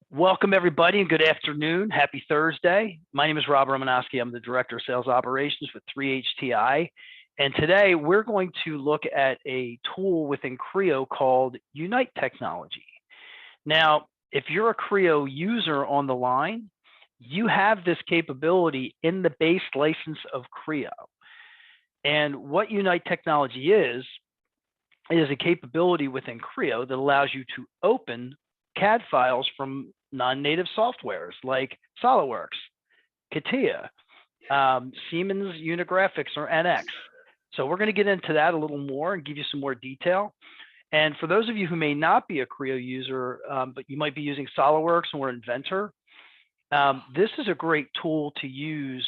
Welcome, everybody, and good afternoon. Happy Thursday. My name is Rob Romanowski. I'm the Director of Sales Operations with 3HTI. And today we're going to look at a tool within Creo called Unite Technology. Now, if you're a Creo user on the line, you have this capability in the base license of Creo. And what Unite Technology is a capability within Creo that allows you to open CAD files from non-native softwares like SolidWorks, CATIA, Siemens Unigraphics or NX. So we're going to get into that a little more and give you some more detail. And for those of you who may not be a Creo user, but you might be using SolidWorks or Inventor, this is a great tool to use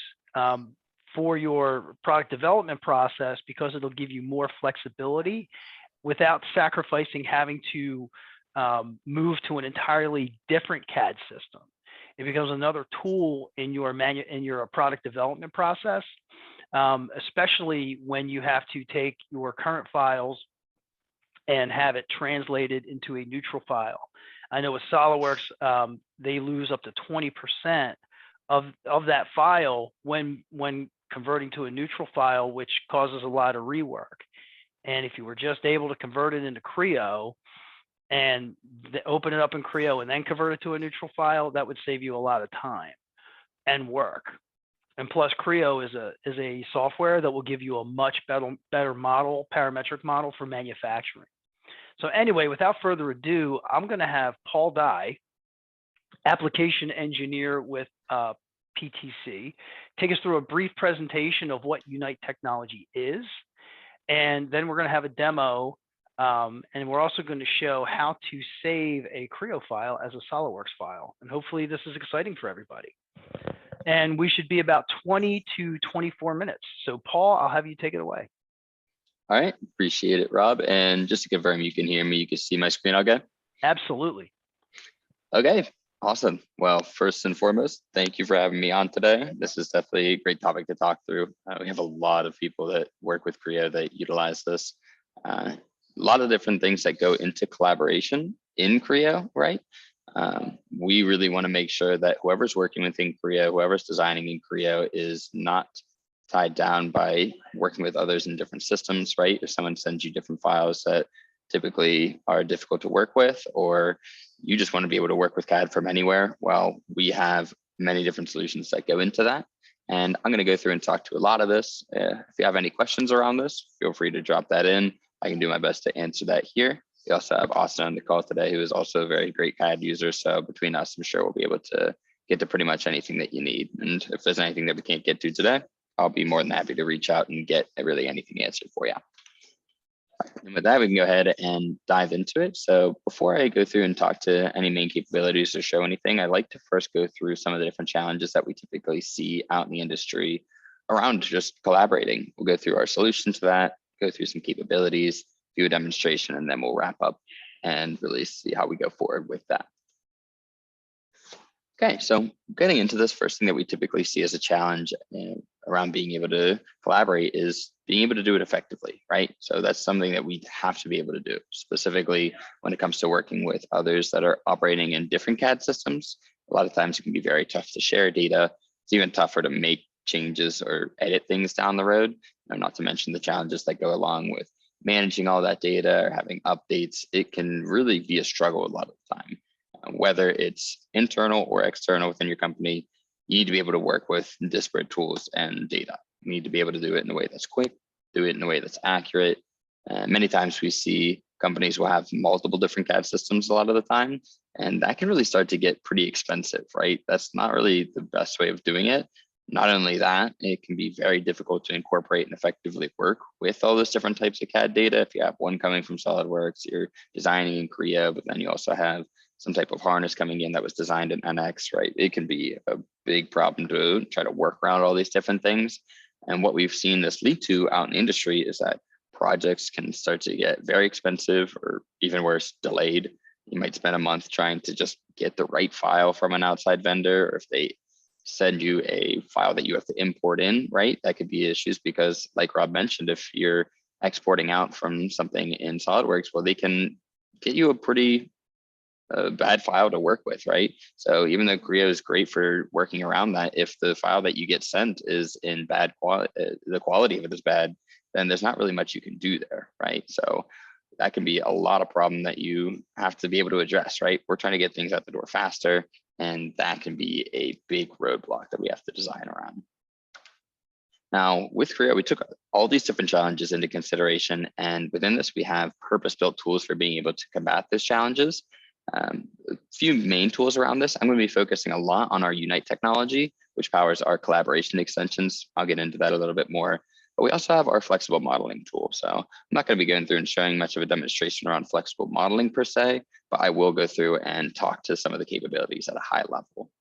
for your product development process because it'll give you more flexibility without sacrificing having to move to an entirely different CAD system. It becomes another tool in your product development process, especially when you have to take your current files and have it translated into a neutral file. I know with SolidWorks, they lose up to 20% of that file when converting to a neutral file, which causes a lot of rework. And if you were just able to convert it into Creo, and open it up in Creo and then convert it to a neutral file, that would save you a lot of time and work. And plus, Creo is a software that will give you a much better model, parametric model for manufacturing. So anyway, without further ado, I'm going to have Paul Dye, application engineer with PTC, take us through a brief presentation of what Unite Technology is, and then we're going to have a demo. And we're also going to show how to save a Creo file as a SolidWorks file. And hopefully this is exciting for everybody. And we should be about 20 to 24 minutes. So Paul, I'll have you take it away. All right, appreciate it, Rob. And just to confirm you can hear me, you can see my screen okay? Absolutely. Okay, awesome. Well, first and foremost, thank you for having me on today. This is definitely a great topic to talk through. We have a lot of people that work with Creo that utilize this. A lot of different things that go into collaboration in Creo, right? We really want to make sure that whoever's working within Creo, whoever's designing in Creo is not tied down by working with others in different systems, right? If someone sends you different files that typically are difficult to work with, or you just want to be able to work with CAD from anywhere, well, we have many different solutions that go into that. And I'm going to go through and talk to a lot of this. If you have any questions around this, feel free to drop that in. I can do my best to answer that here. We also have Austin on the call today, who is also a very great CAD user. So between us, I'm sure we'll be able to get to pretty much anything that you need. And if there's anything that we can't get to today, I'll be more than happy to reach out and get really anything answered for you. And with that, we can go ahead and dive into it. So before I go through and talk to any main capabilities or show anything, I'd like to first go through some of the different challenges that we typically see out in the industry around just collaborating. We'll go through our solution to that, go through some capabilities, do a demonstration, and then we'll wrap up and really see how we go forward with that. Okay, so getting into this, first thing that we typically see as a challenge around being able to collaborate is being able to do it effectively, right? So that's something that we have to be able to do, specifically when it comes to working with others that are operating in different CAD systems. A lot of times it can be very tough to share data. It's even tougher to make changes or edit things down the road, not to mention the challenges that go along with managing all that data or having updates. It can really be a struggle a lot of the time. Whether it's internal or external within your company, you need to be able to work with disparate tools and data. You need to be able to do it in a way that's quick, do it in a way that's accurate. Many times we see companies will have multiple different CAD systems a lot of the time, and that can really start to get pretty expensive, right? That's not really the best way of doing it. Not only that, it can be very difficult to incorporate and effectively work with all those different types of CAD data. If you have one coming from SolidWorks, you're designing in Creo, but then you also have some type of harness coming in that was designed in NX, right? It can be a big problem to try to work around all these different things. And what we've seen this lead to out in the industry is that projects can start to get very expensive, or even worse, delayed. You might spend a month trying to just get the right file from an outside vendor, or if they send you a file that you have to import in, right? That could be issues because, like Rob mentioned, if you're exporting out from something in SolidWorks, well, they can get you a pretty a bad file to work with, right? So even though Creo is great for working around that, if the file that you get sent is in bad quality, the quality of it is bad, then there's not really much you can do there, right? So that can be a lot of problem that you have to be able to address, right? We're trying to get things out the door faster, and that can be a big roadblock that we have to design around. Now, with Creo, we took all these different challenges into consideration, and within this, we have purpose-built tools for being able to combat those challenges. A few main tools around this. I'm going to be focusing a lot on our Unite technology, which powers our collaboration extensions. I'll get into that a little bit more. But we also have our flexible modeling tool. So I'm not going to be going through and showing much of a demonstration around flexible modeling per se, but I will go through and talk to some of the capabilities at a high level.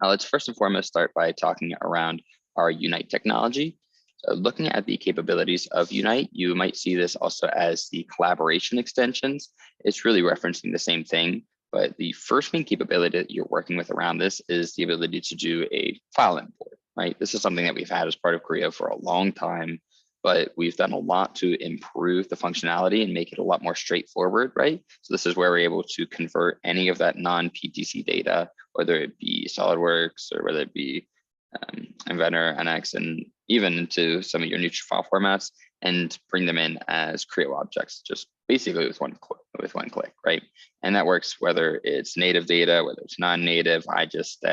Now, let's first and foremost start by talking around our Unite technology. So looking at the capabilities of Unite, you might see this also as the collaboration extensions. It's really referencing the same thing, but the first main capability that you're working with around this is the ability to do a file import, right? This is something that we've had as part of Creo for a long time, but we've done a lot to improve the functionality and make it a lot more straightforward, right? So this is where we're able to convert any of that non-PTC data, whether it be SolidWorks or whether it be Inventor, NX, and even into some of your neutral file formats, and bring them in as Creo objects, just basically with one click, right? And that works whether it's native data, whether it's non-native. I just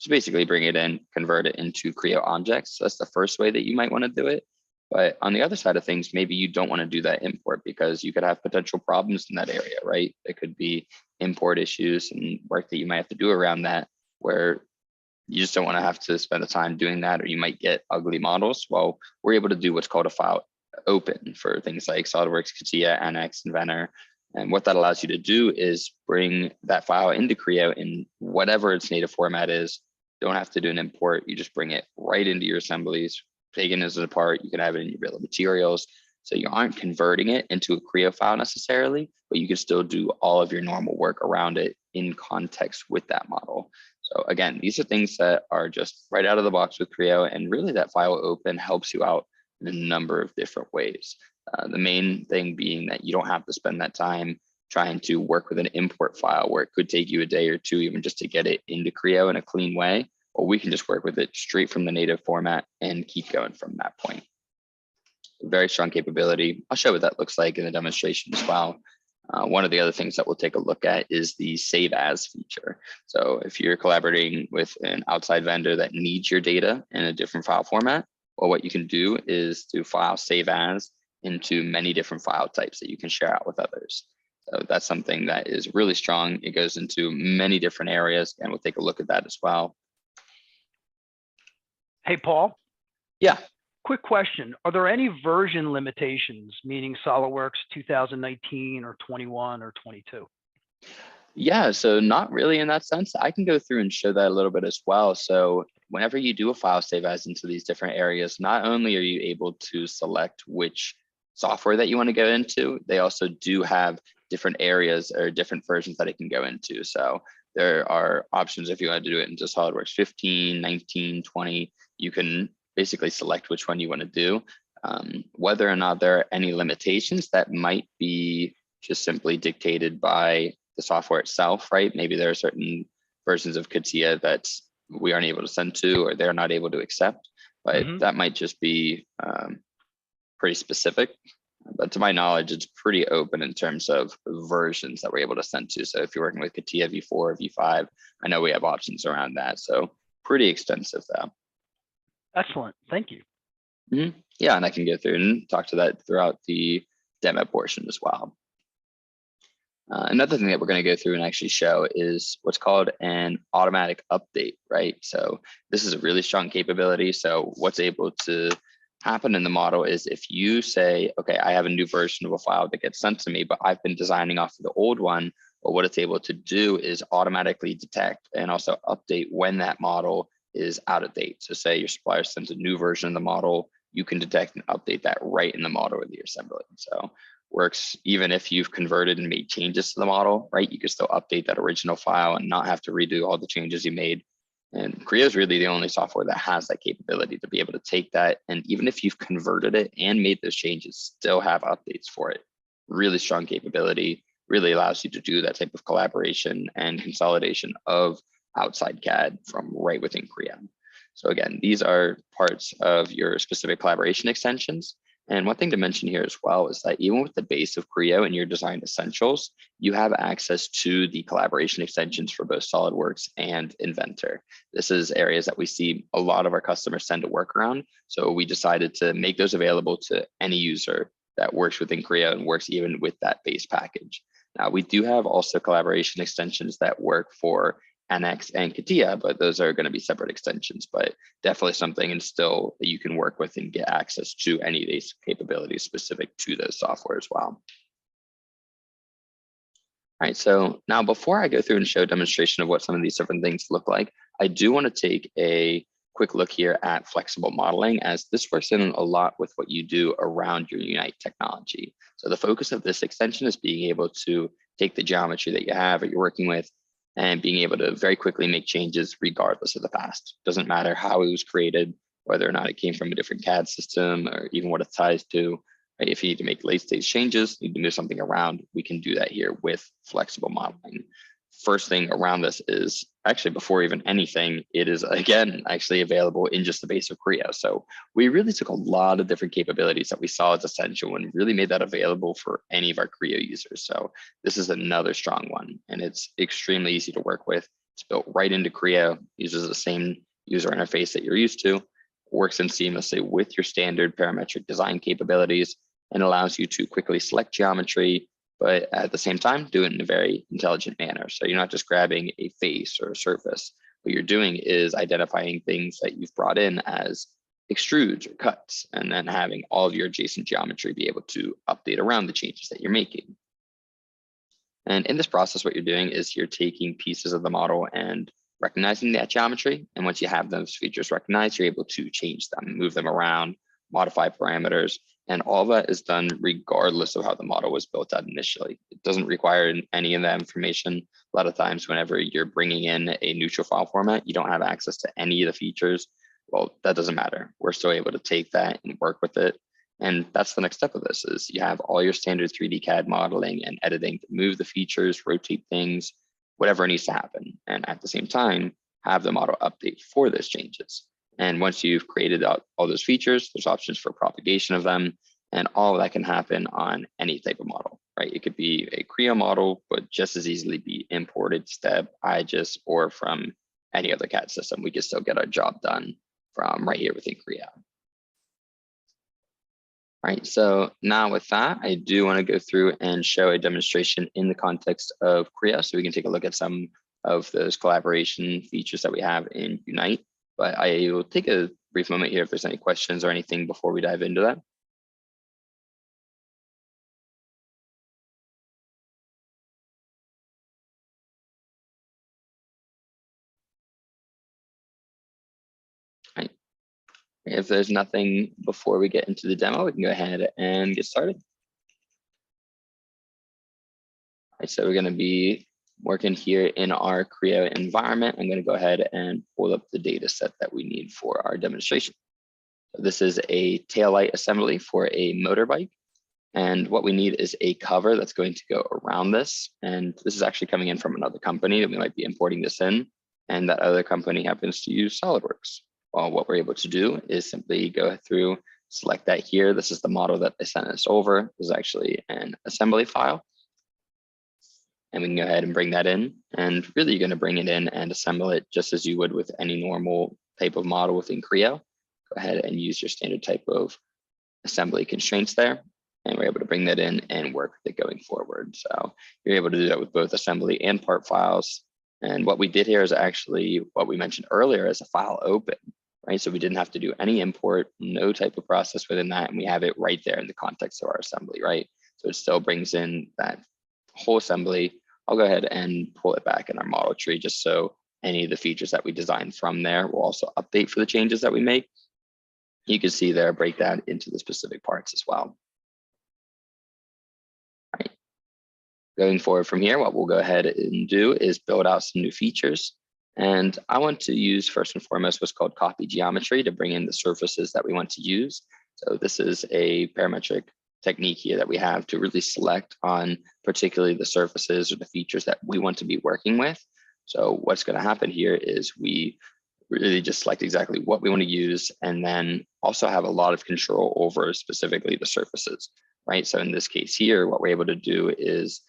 basically bring it in, convert it into Creo objects. So that's the first way that you might want to do it. But on the other side of things, maybe you don't want to do that import because you could have potential problems in that area, right? It could be import issues and work that you might have to do around that, where you just don't want to have to spend the time doing that, or you might get ugly models. Well, we're able to do what's called a file open for things like SolidWorks, CATIA, NX, Inventor. And what that allows you to do is bring that file into Creo in whatever its native format is. Don't have to do an import. You just bring it right into your assemblies, take it as a part. You can have it in your bill of materials. So you aren't converting it into a Creo file necessarily, but you can still do all of your normal work around it in context with that model. So again, these are things that are just right out of the box with Creo, and really that file open helps you out in a number of different ways. The main thing being that you don't have to spend that time trying to work with an import file where it could take you a day or two even just to get it into Creo in a clean way, or we can just work with it straight from the native format and keep going from that point. Very strong capability. I'll show what that looks like in the demonstration as well. One of the other things that we'll take a look at is the save as feature. So if you're collaborating with an outside vendor that needs your data in a different file format, well, what you can do is to file save as into many different file types that you can share out with others. So that's something that is really strong. It goes into many different areas, and we'll take a look at that as well. Hey, Paul. Yeah. Quick question. Are there any version limitations, meaning SolidWorks 2019 or 21 or 22? Yeah, so not really in that sense. I can go through and show that a little bit as well. So whenever you do a file save as into these different areas, not only are you able to select which software that you want to go into, they also do have different areas or different versions that it can go into. So there are options if you want to do it into SolidWorks 15, 19, 20, you can basically select which one you want to do. Whether or not there are any limitations, that might be just simply dictated by the software itself, right? Maybe there are certain versions of CATIA that we aren't able to send to, or they're not able to accept, but that might just be pretty specific. But to my knowledge, it's pretty open in terms of versions that we're able to send to. So if you're working with CATIA V4 or V5, I know we have options around that. So pretty extensive though. Excellent. Thank you. Yeah, and I can go through and talk to that throughout the demo portion as well. Another thing that we're going to go through and actually show is what's called an automatic update, right? So this is a really strong capability. So what's able to happen in the model is if you say, okay, I have a new version of a file that gets sent to me, but I've been designing off of the old one, well, what it's able to do is automatically detect and also update when that model is out of date. So say your supplier sends a new version of the model, you can detect and update that right in the model with your assembly. So works even if you've converted and made changes to the model, right? You can still update that original file and not have to redo all the changes you made. And Creo is really the only software that has that capability to be able to take that, and even if you've converted it and made those changes, still have updates for it. Really strong capability. really allows you to do that type of collaboration and consolidation of outside CAD from right within Creo. So again, these are parts of your specific collaboration extensions. And one thing to mention here as well is that even with the base of Creo and your design essentials, you have access to the collaboration extensions for both SolidWorks and Inventor. This is areas that we see a lot of our customers tend to work around. So we decided to make those available to any user that works within Creo and works even with that base package. Now, we do have also collaboration extensions that work for NX and CATIA, but those are going to be separate extensions, but definitely something and still that you can work with and get access to any of these capabilities specific to those software as well. All right, so now before I go through and show a demonstration of what some of these different things look like, I do want to take a quick look here at flexible modeling, as this works in a lot with what you do around your Unite technology. So the focus of this extension is being able to take the geometry that you have or you're working with and being able to very quickly make changes regardless of the past. Doesn't matter how it was created, whether or not it came from a different CAD system or even what it ties to. Right? If you need to make late stage changes, you need to move something around, we can do that here with flexible modeling. First thing around this is actually before even anything, it is again actually available in just the base of Creo. So we really took a lot of different capabilities that we saw as essential and really made that available for any of our Creo users. So this is another strong one, and it's extremely easy to work with. It's built right into Creo, uses the same user interface that you're used to, works in seamlessly with your standard parametric design capabilities, and allows you to quickly select geometry, but at the same time, do it in a very intelligent manner. So you're not just grabbing a face or a surface. What you're doing is identifying things that you've brought in as extrudes or cuts, and then having all of your adjacent geometry be able to update around the changes that you're making. And in this process, what you're doing is you're taking pieces of the model and recognizing that geometry. And once you have those features recognized, you're able to change them, move them around, modify parameters. And all that is done regardless of how the model was built out initially. It doesn't require any of that information. A lot of times whenever you're bringing in a neutral file format, you don't have access to any of the features. Well, that doesn't matter. We're still able to take that and work with it. And that's the next step of this is you have all your standard 3D CAD modeling and editing to move the features, rotate things, whatever needs to happen. And at the same time, have the model update for those changes. And once you've created all those features, there's options for propagation of them, and all of that can happen on any type of model, right? It could be a Creo model, but just as easily be imported, STEP, IGES, or from any other CAD system. We can still get our job done from right here within Creo. All right, so now with that, I do want to go through and show a demonstration in the context of Creo, so we can take a look at some of those collaboration features that we have in Unite. But I will take a brief moment here if there's any questions or anything before we dive into that. All right. If there's nothing before we get into the demo, we can go ahead and get started. All right, so we're going to be working here in our Creo environment. I'm going to go ahead and pull up the data set that we need for our demonstration. So this is a taillight assembly for a motorbike. And what we need is a cover that's going to go around this. And this is actually coming in from another company that we might be importing this in. And that other company happens to use SolidWorks. Well, what we're able to do is simply go through, select that here. This is the model that they sent us over. This is actually an assembly file. And we can go ahead and bring that in. And really, you're going to bring it in and assemble it just as you would with any normal type of model within Creo. Go ahead and use your standard type of assembly constraints there. And we're able to bring that in and work with it going forward. So you're able to do that with both assembly and part files. And what we did here is actually what we mentioned earlier as a file open, right? So we didn't have to do any import, no type of process within that. And we have it right there in the context of our assembly, right? So it still brings in that whole assembly. I'll go ahead and pull it back in our model tree just so any of the features that we designed from there will also update for the changes that we make. You can see there breakdown into the specific parts as well. All right. Going forward from here, what we'll go ahead and do is build out some new features. And I want to use first and foremost what's called copy geometry to bring in the surfaces that we want to use. So this is a parametric technique here that we have to really select on particularly the surfaces or the features that we want to be working with. So what's going to happen here is we really just select exactly what we want to use, and then also have a lot of control over specifically the surfaces, right? So in this case here, what we're able to do is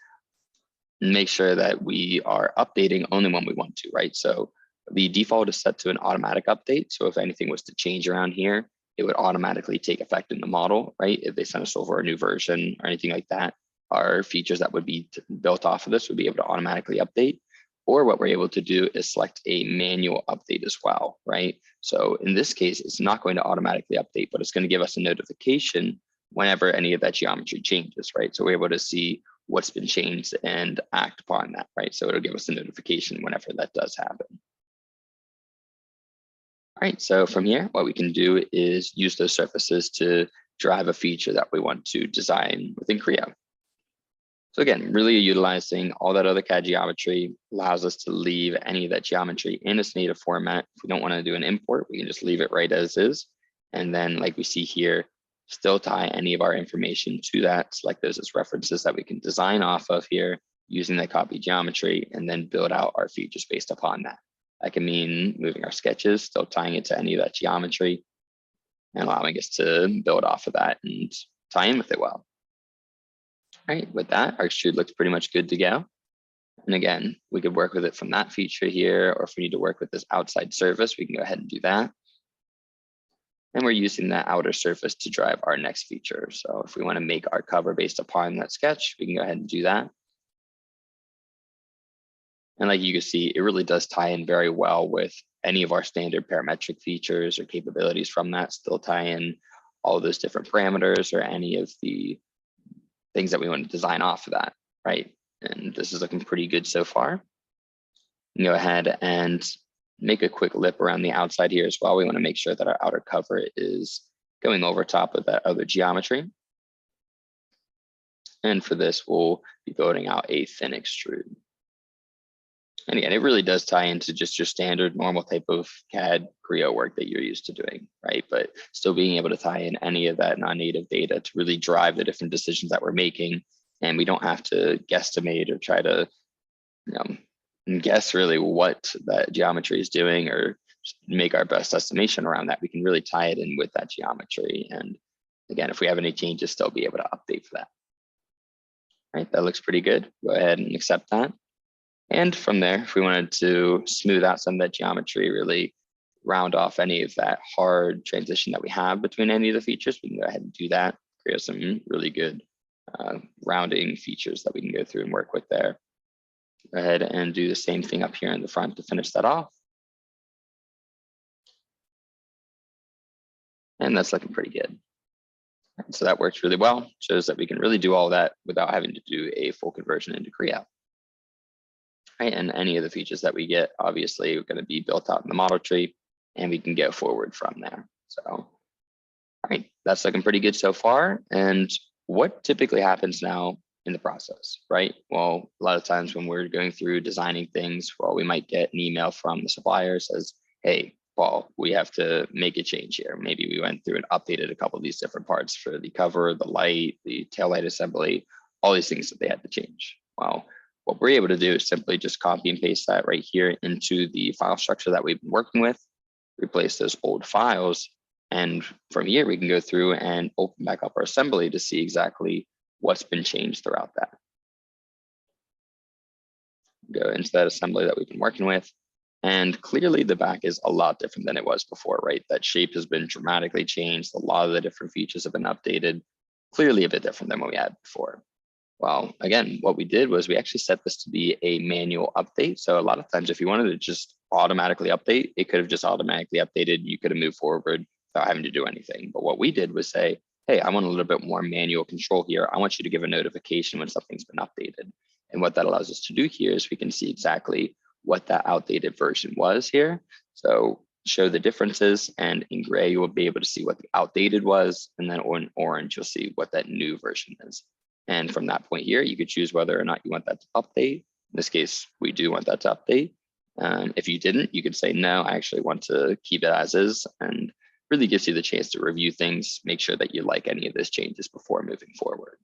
make sure that we are updating only when we want to, right? So the default is set to an automatic update. So if anything was to change around here, it would automatically take effect in the model, right? If they send us over a new version or anything like that, our features that would be built off of this would be able to automatically update. Or what we're able to do is select a manual update as well, right? So in this case, it's not going to automatically update, but it's going to give us a notification whenever any of that geometry changes, right? So we're able to see what's been changed and act upon that, right? So it'll give us a notification whenever that does happen. All right, so from here, what we can do is use those surfaces to drive a feature that we want to design within Creo. So again, really utilizing all that other CAD geometry allows us to leave any of that geometry in its native format. If we don't want to do an import, we can just leave it right as is. And then like we see here, still tie any of our information to that, select those as references that we can design off of here using that copy geometry, and then build out our features based upon that. That can mean moving our sketches, still tying it to any of that geometry, and allowing us to build off of that and tie in with it well. All right, with that, our extrude looks pretty much good to go. And again, we could work with it from that feature here, or if we need to work with this outside surface, we can go ahead and do that. And we're using that outer surface to drive our next feature. So if we want to make our cover based upon that sketch, we can go ahead and do that. And like you can see, it really does tie in very well with any of our standard parametric features or capabilities from that, still tie in all those different parameters or any of the things that we want to design off of that, right? And this is looking pretty good so far. Go ahead and make a quick lip around the outside here as well. We want to make sure that our outer cover is going over top of that other geometry. And for this, we'll be building out a thin extrude. And again, it really does tie into just your standard normal type of CAD Creo work that you're used to doing, right? But still being able to tie in any of that non-native data to really drive the different decisions that we're making. And we don't have to guesstimate or try to guess really what that geometry is doing or make our best estimation around that. We can really tie it in with that geometry. And again, if we have any changes, still be able to update for that. All right, that looks pretty good. Go ahead and accept that. And from there, if we wanted to smooth out some of that geometry, really round off any of that hard transition that we have between any of the features, we can go ahead and do that. Create some really good rounding features that we can go through and work with there. Go ahead and do the same thing up here in the front to finish that off. And that's looking pretty good. So that works really well. Shows that we can really do all that without having to do a full conversion into Creo. Right, and any of the features that we get, obviously, are going to be built out in the model tree, and we can go forward from there. So, all right, that's looking pretty good so far. And what typically happens now in the process, right? Well, a lot of times when we're going through designing things, well, we might get an email from the supplier says, hey, Paul, we have to make a change here. Maybe we went through and updated a couple of these different parts for the cover, the light, the tail light assembly, all these things that they had to change. Well, what we're able to do is simply just copy and paste that right here into the file structure that we've been working with, replace those old files. And from here, we can go through and open back up our assembly to see exactly what's been changed throughout that. Go into that assembly that we've been working with. And clearly the back is a lot different than it was before, right? That shape has been dramatically changed. A lot of the different features have been updated, clearly a bit different than what we had before. Well, again, what we did was we actually set this to be a manual update. So a lot of times if you wanted to just automatically update, it could have just automatically updated. You could have moved forward without having to do anything. But what we did was say, hey, I want a little bit more manual control here. I want you to give a notification when something's been updated. And what that allows us to do here is we can see exactly what that outdated version was here. So show the differences, and in gray, you will be able to see what the outdated was. And then in orange, you'll see what that new version is. And from that point here, you could choose whether or not you want that to update. In this case, we do want that to update. If you didn't, you could say, no, I actually want to keep it as is. And really gives you the chance to review things, make sure that you like any of those changes before moving forward.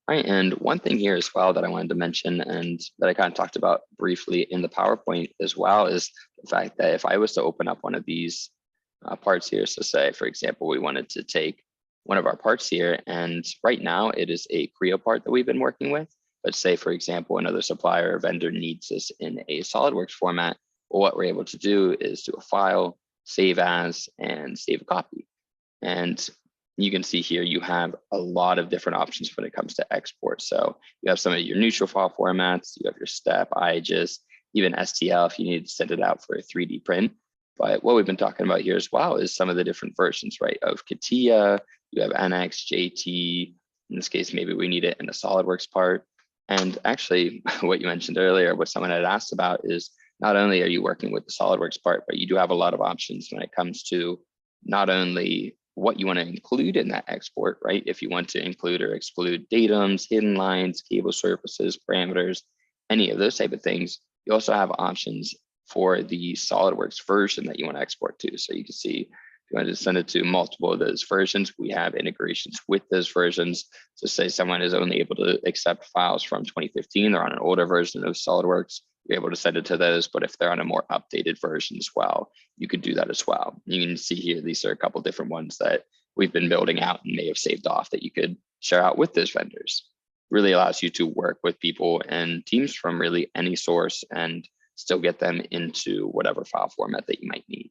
All right, and one thing here as well that I wanted to mention and that I kind of talked about briefly in the PowerPoint as well is the fact that if I was to open up one of these parts here, so say, for example, we wanted to take one of our parts here, and right now it is a Creo part that we've been working with. But say, for example, another supplier or vendor needs this in a SolidWorks format. Well, what we're able to do is do a file, save as, and save a copy. And you can see here you have a lot of different options when it comes to export. So you have some of your neutral file formats, you have your step, IGES, even STL if you need to send it out for a 3D print. But what we've been talking about here as well is some of the different versions, right? Of CATIA, you have NX, JT. In this case, maybe we need it in a SolidWorks part. And actually, what you mentioned earlier, what someone had asked about is not only are you working with the SolidWorks part, but you do have a lot of options when it comes to not only what you want to include in that export, right? If you want to include or exclude datums, hidden lines, cable surfaces, parameters, any of those type of things, you also have options for the SolidWorks version that you want to export to. So you can see if you want to send it to multiple of those versions, we have integrations with those versions. So say someone is only able to accept files from 2015, they're on an older version of SolidWorks, you're able to send it to those, but if they're on a more updated version as well, you could do that as well. You can see here, these are a couple different ones that we've been building out and may have saved off that you could share out with those vendors. Really allows you to work with people and teams from really any source and still get them into whatever file format that you might need.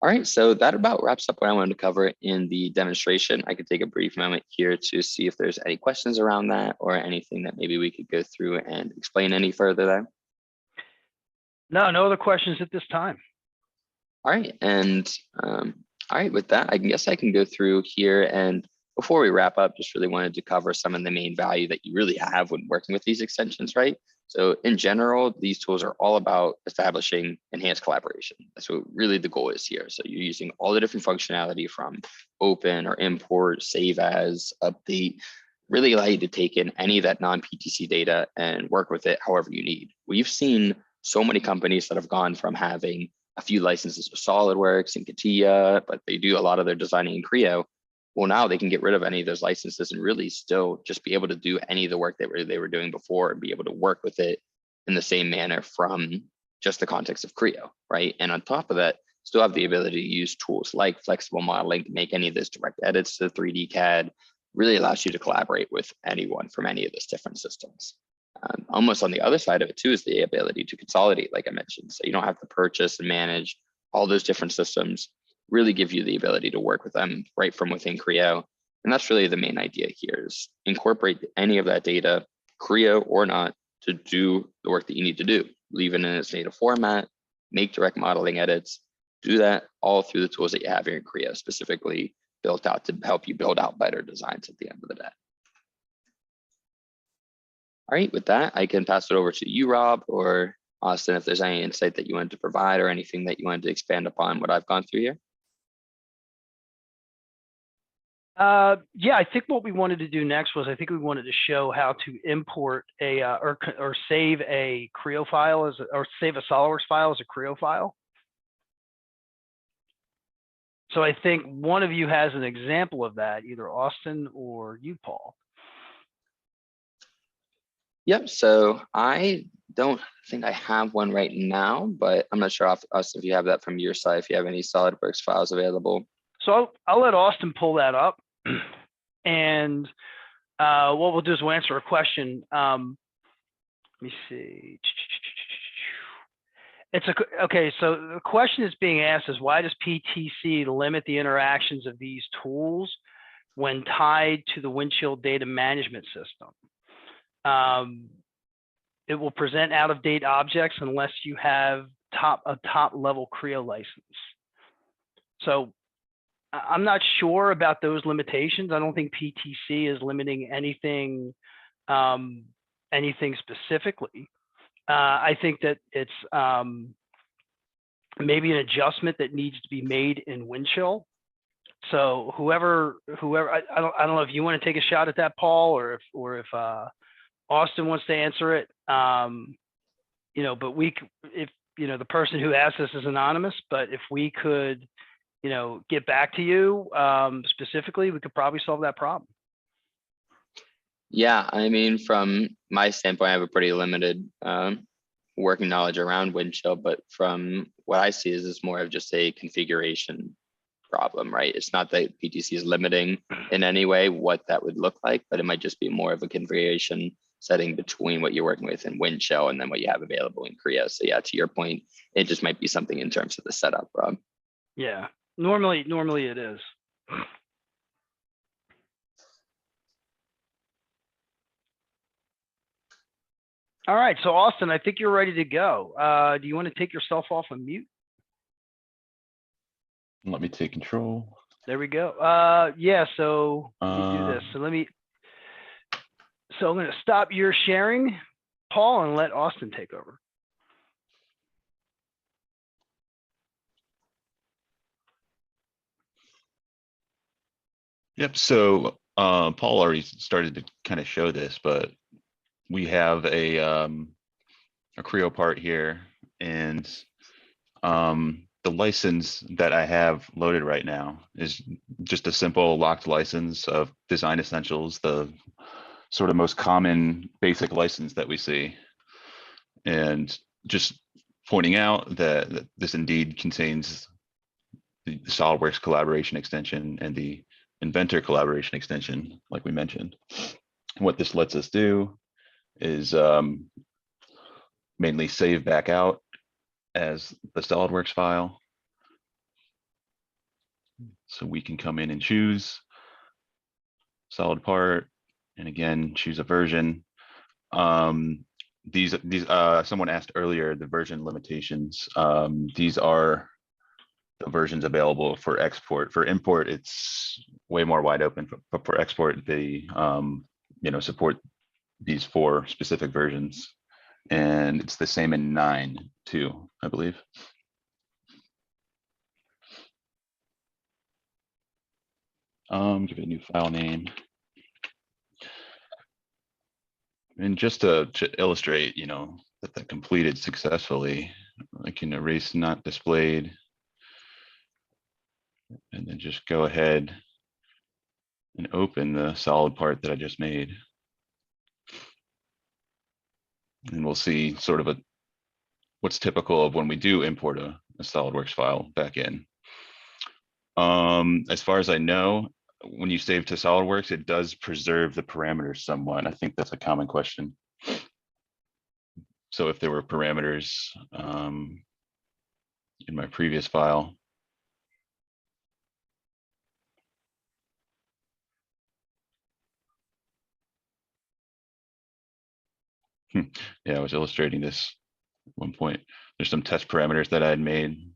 All right, so that about wraps up what I wanted to cover in the demonstration. I could take a brief moment here to see if there's any questions around that or anything that maybe we could go through and explain any further there. No other questions at this time. All right, and all right, with that, I guess I can go through here. And before we wrap up, just really wanted to cover some of the main value that you really have when working with these extensions, right? So in general, these tools are all about establishing enhanced collaboration. That's what really the goal is here. So you're using all the different functionality from open or import, save as, update, really allow you to take in any of that non-PTC data and work with it however you need. We've seen so many companies that have gone from having a few licenses with SolidWorks and CATIA, but they do a lot of their designing in Creo. Well, now they can get rid of any of those licenses and really still just be able to do any of the work that they were doing before and be able to work with it in the same manner from just the context of Creo, right? And on top of that, still have the ability to use tools like flexible modeling to make any of those direct edits to 3D CAD. Really allows you to collaborate with anyone from any of those different systems. Almost on the other side of it too is the ability to consolidate, like I mentioned. So you don't have to purchase and manage all those different systems, really give you the ability to work with them right from within Creo. And that's really the main idea here is incorporate any of that data, Creo or not, to do the work that you need to do. Leave it in its native format, make direct modeling edits, do that all through the tools that you have here in Creo, specifically built out to help you build out better designs at the end of the day. All right, with that, I can pass it over to you, Rob, or Austin, if there's any insight that you wanted to provide or anything that you wanted to expand upon what I've gone through here. Yeah, I think what we wanted to do next was I think we wanted to show how to import a or save a Creo file as or save a SolidWorks file as a Creo file. So I think one of you has an example of that, either Austin or you, Paul. Yep, so I don't think I have one right now, but I'm not sure if you have that from your side, if you have any SolidWorks files available. So I'll let Austin pull that up. And what we'll do is we'll answer a question. Let me see. Okay, so the question is being asked is why does PTC limit the interactions of these tools when tied to the windshield data management system? It will present out-of-date objects unless you have a top-level Creo license. So I'm not sure about those limitations. I don't think PTC is limiting anything, anything specifically. I think that it's maybe an adjustment that needs to be made in Windchill. So whoever, I don't know if you want to take a shot at that, Paul, or if Austin wants to answer it. You know, but if the person who asked this is anonymous, but if we could, get back to you specifically, we could probably solve that problem. Yeah, I mean, from my standpoint, I have a pretty limited working knowledge around Windchill, but from what I see is it's more of just a configuration problem, right? It's not that PTC is limiting in any way what that would look like, but it might just be more of a configuration setting between what you're working with in Windchill and then what you have available in Creo. So yeah, to your point, it just might be something in terms of the setup, Rob. Yeah, normally it is. All right, so Austin, I think you're ready to go. Do you want to take yourself off of mute? Let me take control. There we go. Yeah, so let me do this. So I'm going to stop your sharing, Paul, and let Austin take over. Yep. So Paul already started to kind of show this, but we have a Creo part here, and the license that I have loaded right now is just a simple locked license of Design Essentials, the sort of most common basic license that we see. And just pointing out that this indeed contains the SolidWorks collaboration extension and the Inventor collaboration extension, like we mentioned. What this lets us do is mainly save back out as the SolidWorks file. So we can come in and choose solid part, and again, choose a version. These someone asked earlier, the version limitations. These are the versions available for export. For import, it's way more wide open, but for export, they support these 4 specific versions. And it's the same in 9 too, I believe. Give it a new file name. And just to illustrate, that completed successfully, I can erase not displayed, and then just go ahead and open the solid part that I just made. And we'll see sort of what's typical of when we do import a SolidWorks file back in. As far as I know, when you save to SolidWorks, it does preserve the parameters somewhat. I think that's a common question. So if there were parameters in my previous file, yeah, I was illustrating this at one point. There's some test parameters that I had made.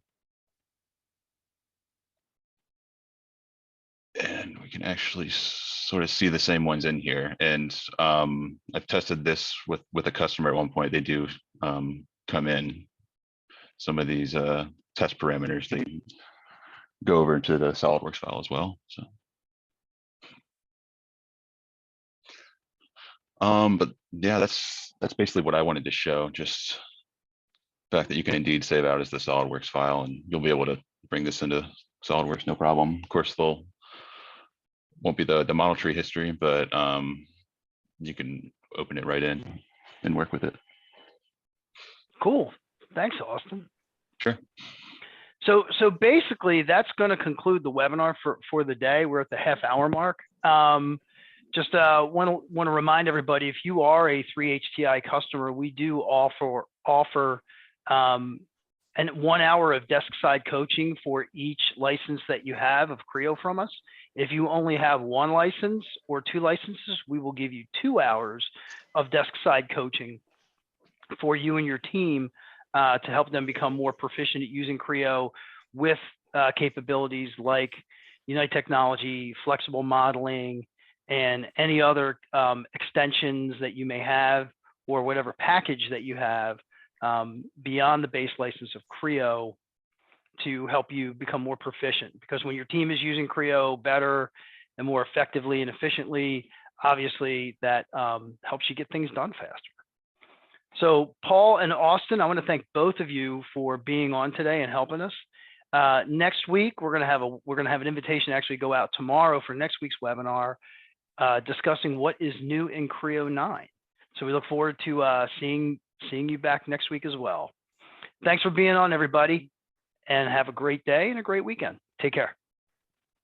And we can actually sort of see the same ones in here. And I've tested this with a customer at one point. They do come in. Some of these test parameters, they go over into the SolidWorks file as well. So, but yeah, that's basically what I wanted to show. Just the fact that you can indeed save out as the SolidWorks file, and you'll be able to bring this into SolidWorks, no problem. Of course, won't be the model tree history, but you can open it right in and work with it. Cool. Thanks, Austin. Sure. So basically, that's going to conclude the webinar for the day. We're at the half-hour mark. Just want to remind everybody, if you are a 3HTI customer, we do offer 1 hour of desk side coaching for each license that you have of Creo from us. If you only have 1 license or 2 licenses, we will give you 2 hours of desk side coaching for you and your team to help them become more proficient at using Creo with capabilities like Unite technology, flexible modeling, and any other extensions that you may have, or whatever package that you have beyond the base license of Creo to help you become more proficient. Because when your team is using Creo better and more effectively and efficiently, obviously that helps you get things done faster. So Paul and Austin, I want to thank both of you for being on today and helping us. Next week, we're going to have an invitation to actually go out tomorrow for next week's webinar, discussing what is new in Creo 9. So we look forward to seeing you back next week as well. Thanks for being on, everybody, and have a great day and a great weekend. Take care.